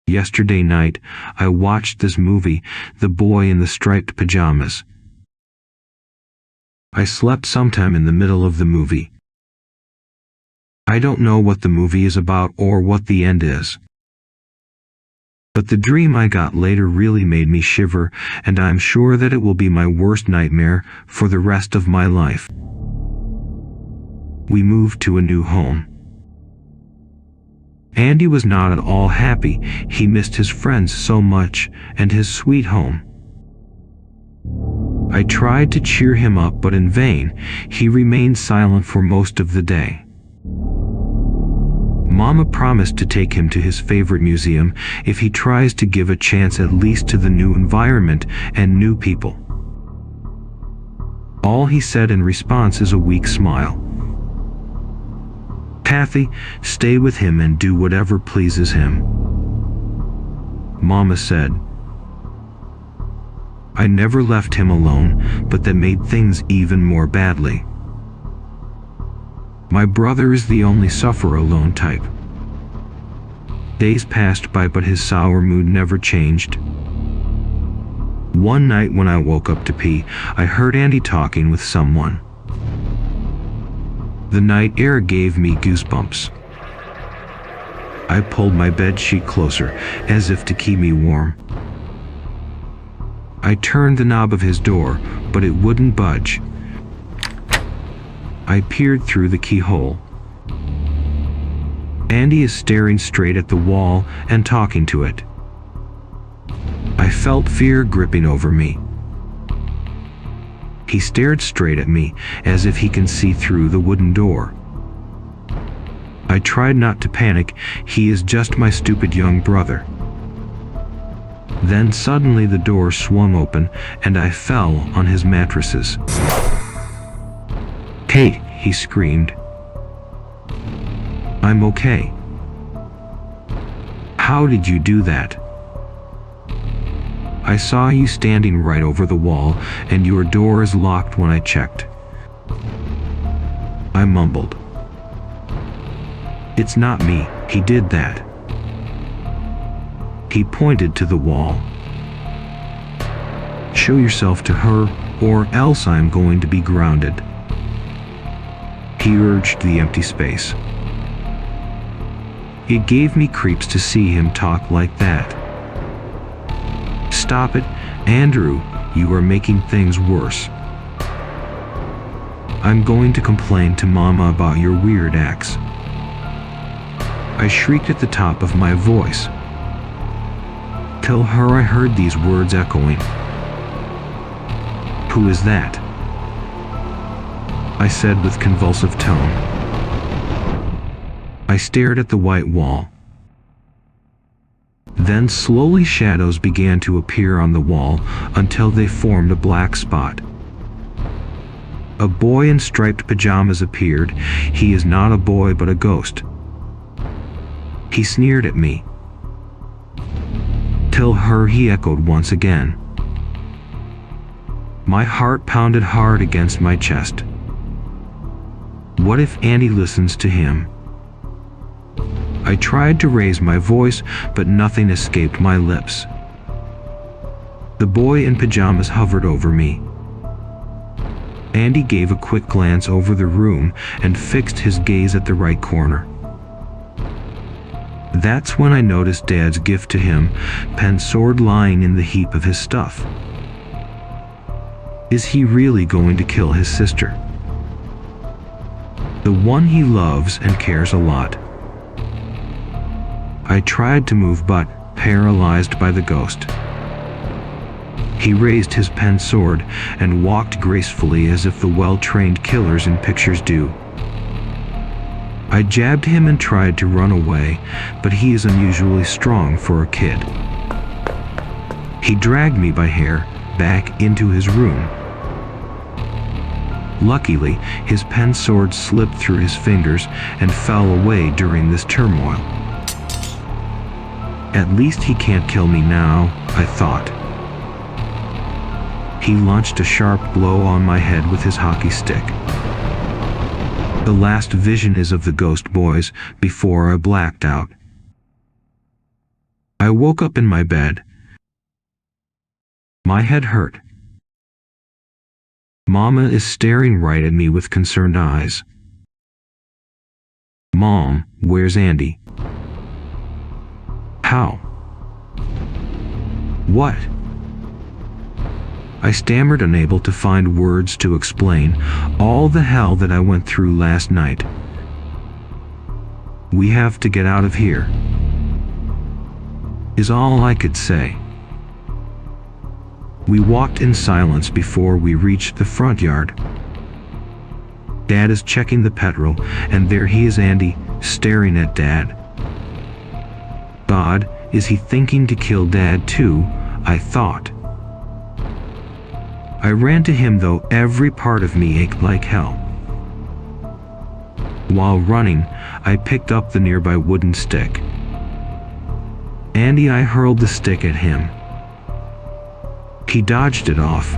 Yesterday night, I watched this movie, The Boy in the Striped Pajamas. I slept sometime in the middle of the movie. I don't know what the movie is about or what the end is. But the dream I got later really made me shiver, and I'm sure that it will be my worst nightmare for the rest of my life. We moved to a new home. Andy was not at all happy. He missed his friends so much, and his sweet home. I tried to cheer him up, but in vain. He remained silent for most of the day. Mama promised to take him to his favorite museum if he tries to give a chance at least to the new environment and new people. All he said in response is a weak smile. Kathy, stay with him and do whatever pleases him, Mama said. I never left him alone, but that made things even more badly. My brother is the only suffer-alone type. Days passed by, but his sour mood never changed. One night when I woke up to pee, I heard Andy talking with someone. The night air gave me goosebumps. I pulled my bedsheet closer, as if to keep me warm. I turned the knob of his door, but it wouldn't budge. I peered through the keyhole. Andy is staring straight at the wall and talking to it. I felt fear gripping over me. He stared straight at me, as if he can see through the wooden door. I tried not to panic. He is just my stupid young brother. Then suddenly the door swung open, and I fell on his mattresses. Kate, he screamed. I'm okay. How did you do that? I saw you standing right over the wall, and your door is locked when I checked. I mumbled. It's not me, he did that. He pointed to the wall. Show yourself to her, or else I'm going to be grounded. He urged the empty space. It gave me creeps to see him talk like that. Stop it, Andrew, you are making things worse. I'm going to complain to Mama about your weird acts. I shrieked at the top of my voice. Tell her I heard these words echoing. Who is that? I said with convulsive tone. I stared at the white wall. Then slowly shadows began to appear on the wall until they formed a black spot. A boy in striped pajamas appeared. He is not a boy but a ghost. He sneered at me. Tell her, he echoed once again. My heart pounded hard against my chest. What if Andy listens to him? I tried to raise my voice, but nothing escaped my lips. The boy in pajamas hovered over me. Andy gave a quick glance over the room and fixed his gaze at the right corner. That's when I noticed Dad's gift to him, pen sword, lying in the heap of his stuff. Is he really going to kill his sister? The one he loves and cares a lot. I tried to move, but paralyzed by the ghost. He raised his pen sword and walked gracefully as if the well-trained killers in pictures do. I jabbed him and tried to run away, but he is unusually strong for a kid. He dragged me by hair back into his room. Luckily, his pen sword slipped through his fingers and fell away during this turmoil. At least he can't kill me now, I thought. He launched a sharp blow on my head with his hockey stick. The last vision is of the ghost boys before I blacked out. I woke up in my bed. My head hurt. Mama is staring right at me with concerned eyes. Mom, where's Andy? How? What? I stammered, unable to find words to explain all the hell that I went through last night. We have to get out of here, is all I could say. We walked in silence before we reached the front yard. Dad is checking the petrol, and there he is, Andy, staring at Dad. God, is he thinking to kill Dad too? I thought. I ran to him, though every part of me ached like hell. While running, I picked up the nearby wooden stick. Andy, I hurled the stick at him. He dodged it off.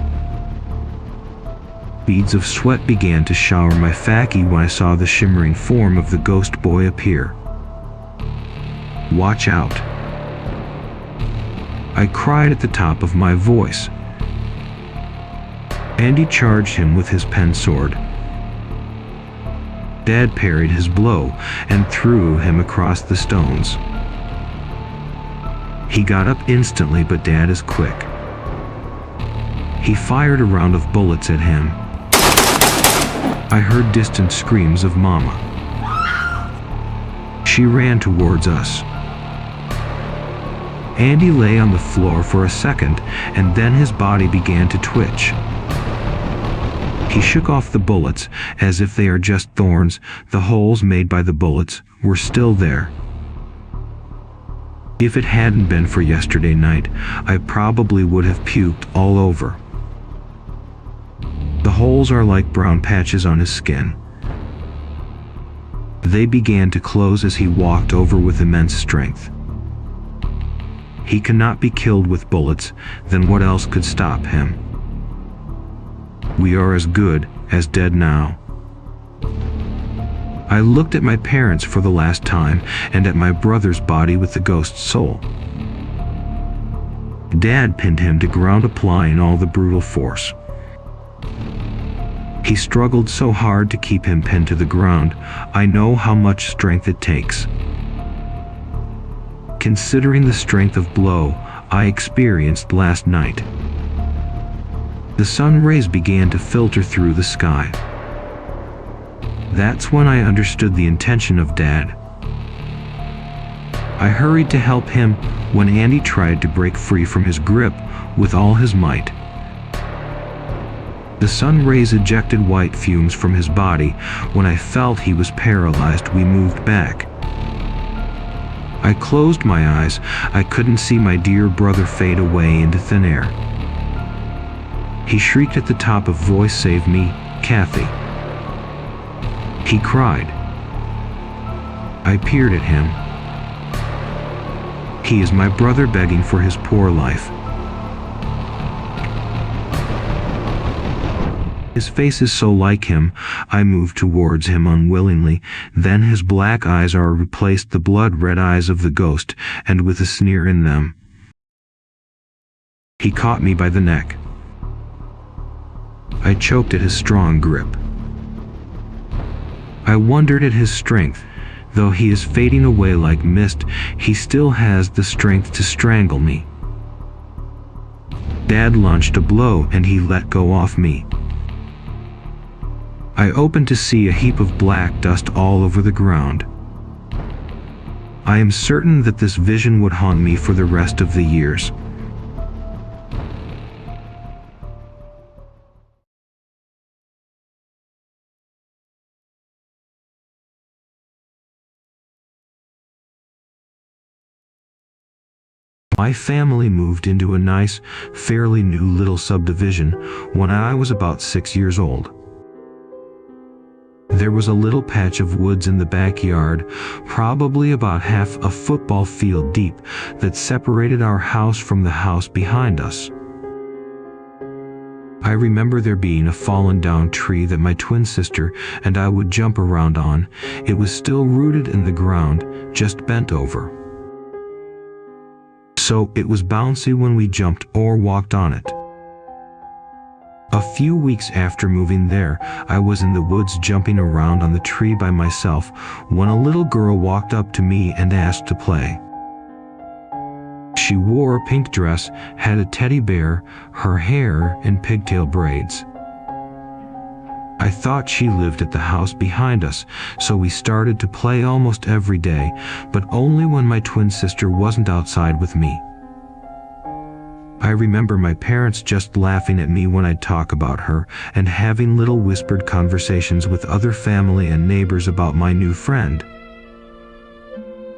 Beads of sweat began to shower my khaki when I saw the shimmering form of the ghost boy appear. Watch out! I cried at the top of my voice. Andy charged him with his pen sword. Dad parried his blow and threw him across the stones. He got up instantly, but Dad is quick. He fired a round of bullets at him. I heard distant screams of Mama. She ran towards us. Andy lay on the floor for a second, and then his body began to twitch. He shook off the bullets as if they are just thorns. The holes made by the bullets were still there. If it hadn't been for yesterday night, I probably would have puked all over. The holes are like brown patches on his skin. They began to close as he walked over with immense strength. He cannot be killed with bullets, then what else could stop him? We are as good as dead now. I looked at my parents for the last time and at my brother's body with the ghost's soul. Dad pinned him to ground, applying all the brutal force. He struggled so hard to keep him pinned to the ground. I know how much strength it takes. Considering the strength of blow I experienced last night. The sun rays began to filter through the sky. That's when I understood the intention of Dad. I hurried to help him when Andy tried to break free from his grip with all his might. The sun rays ejected white fumes from his body. When I felt he was paralyzed, we moved back. I closed my eyes. I couldn't see my dear brother fade away into thin air. He shrieked at the top of voice, "Save me, Kathy." He cried. I peered at him. He is my brother begging for his poor life. His face is so like him. I moved towards him unwillingly. Then his black eyes are replaced the blood-red eyes of the ghost, and with a sneer in them. He caught me by the neck. I choked at his strong grip. I wondered at his strength. Though he is fading away like mist, he still has the strength to strangle me. Dad launched a blow and he let go off me. I opened to see a heap of black dust all over the ground. I am certain that this vision would haunt me for the rest of the years. My family moved into a nice, fairly new little subdivision when I was about 6 years old. There was a little patch of woods in the backyard, probably about half a football field deep, that separated our house from the house behind us. I remember there being a fallen down tree that my twin sister and I would jump around on. It was still rooted in the ground, just bent over. so it was bouncy when we jumped or walked on it. A few weeks after moving there, I was in the woods jumping around on the tree by myself when a little girl walked up to me and asked to play. She wore a pink dress, had a teddy bear, her hair in pigtail braids. I thought she lived at the house behind us, so we started to play almost every day, but only when my twin sister wasn't outside with me. I remember my parents just laughing at me when I'd talk about her and having little whispered conversations with other family and neighbors about my new friend.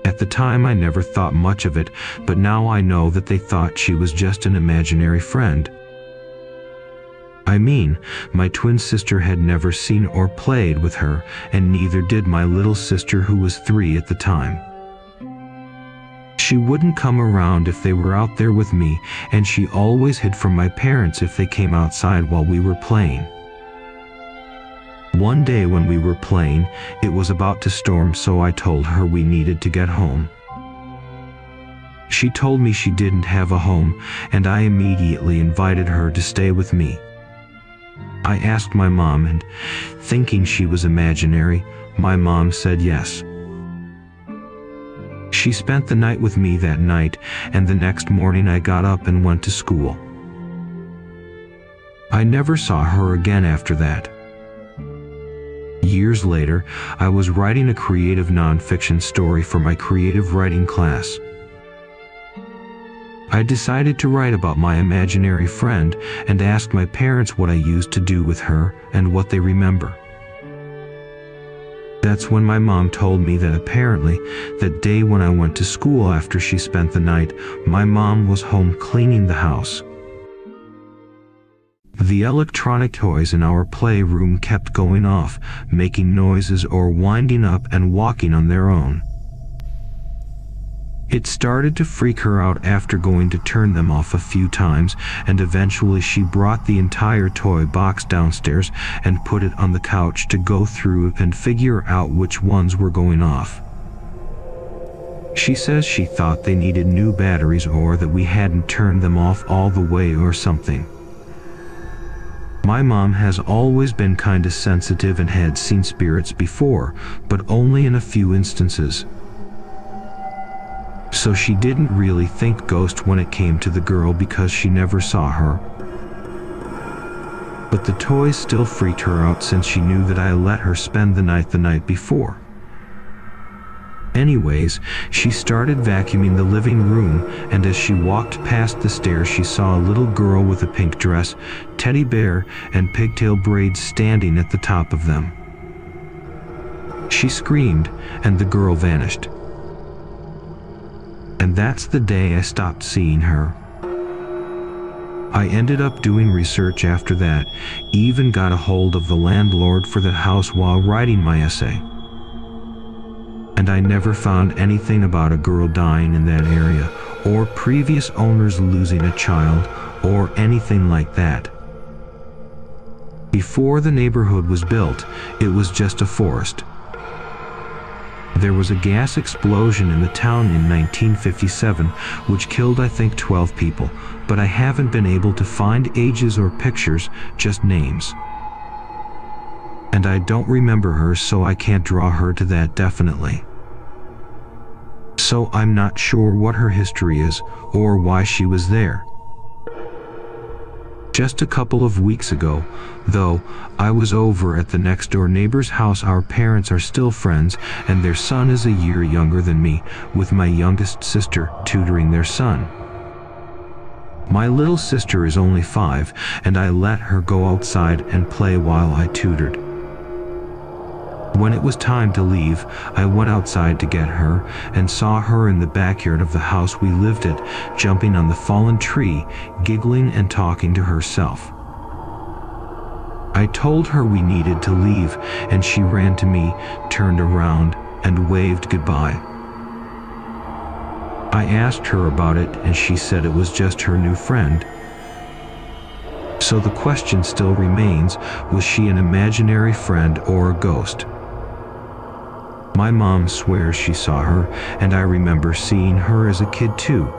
At the time, I never thought much of it, but now I know that they thought she was just an imaginary friend. I mean, my twin sister had never seen or played with her, and neither did my little sister, who was 3 at the time. She wouldn't come around if they were out there with me, and she always hid from my parents if they came outside while we were playing. One day when we were playing, it was about to storm, so I told her we needed to get home. She told me she didn't have a home, and I immediately invited her to stay with me. I asked my mom, and thinking she was imaginary, my mom said yes. She spent the night with me that night, and the next morning I got up and went to school. I never saw her again after that. Years later, I was writing a creative nonfiction story for my creative writing class. I decided to write about my imaginary friend and asked my parents what I used to do with her and what they remember. That's when my mom told me that apparently that day when I went to school after she spent the night, my mom was home cleaning the house. The electronic toys in our playroom kept going off, making noises or winding up and walking on their own. It started to freak her out after going to turn them off a few times, and eventually she brought the entire toy box downstairs and put it on the couch to go through and figure out which ones were going off. She says she thought they needed new batteries or that we hadn't turned them off all the way or something. My mom has always been kinda sensitive and had seen spirits before, but only in a few instances. So she didn't really think ghost when it came to the girl because she never saw her. But the toys still freaked her out since she knew that I let her spend the night before. Anyways, she started vacuuming the living room, and as she walked past the stairs she saw a little girl with a pink dress, teddy bear, and pigtail braids standing at the top of them. She screamed, and the girl vanished. And that's the day I stopped seeing her. I ended up doing research after that, even got a hold of the landlord for the house while writing my essay. And I never found anything about a girl dying in that area, or previous owners losing a child, or anything like that. Before the neighborhood was built, it was just a forest. There was a gas explosion in the town in 1957, which killed I think 12 people, but I haven't been able to find ages or pictures, just names. And I don't remember her, so I can't draw her to that definitely. So I'm not sure what her history is, or why she was there. Just a couple of weeks ago, though, I was over at the next door neighbor's house. Our parents are still friends, and their son is a year younger than me, with my youngest sister tutoring their son. My little sister is only 5, and I let her go outside and play while I tutored. When it was time to leave, I went outside to get her and saw her in the backyard of the house we lived at, jumping on the fallen tree, giggling and talking to herself. I told her we needed to leave, and she ran to me, turned around, and waved goodbye. I asked her about it, and she said it was just her new friend. So the question still remains, was she an imaginary friend or a ghost? My mom swears she saw her, and I remember seeing her as a kid too.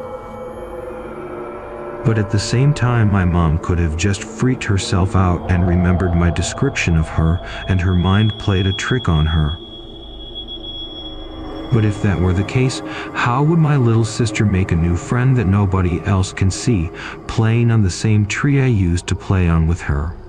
But at the same time, my mom could have just freaked herself out and remembered my description of her, and her mind played a trick on her. But if that were the case, how would my little sister make a new friend that nobody else can see, playing on the same tree I used to play on with her?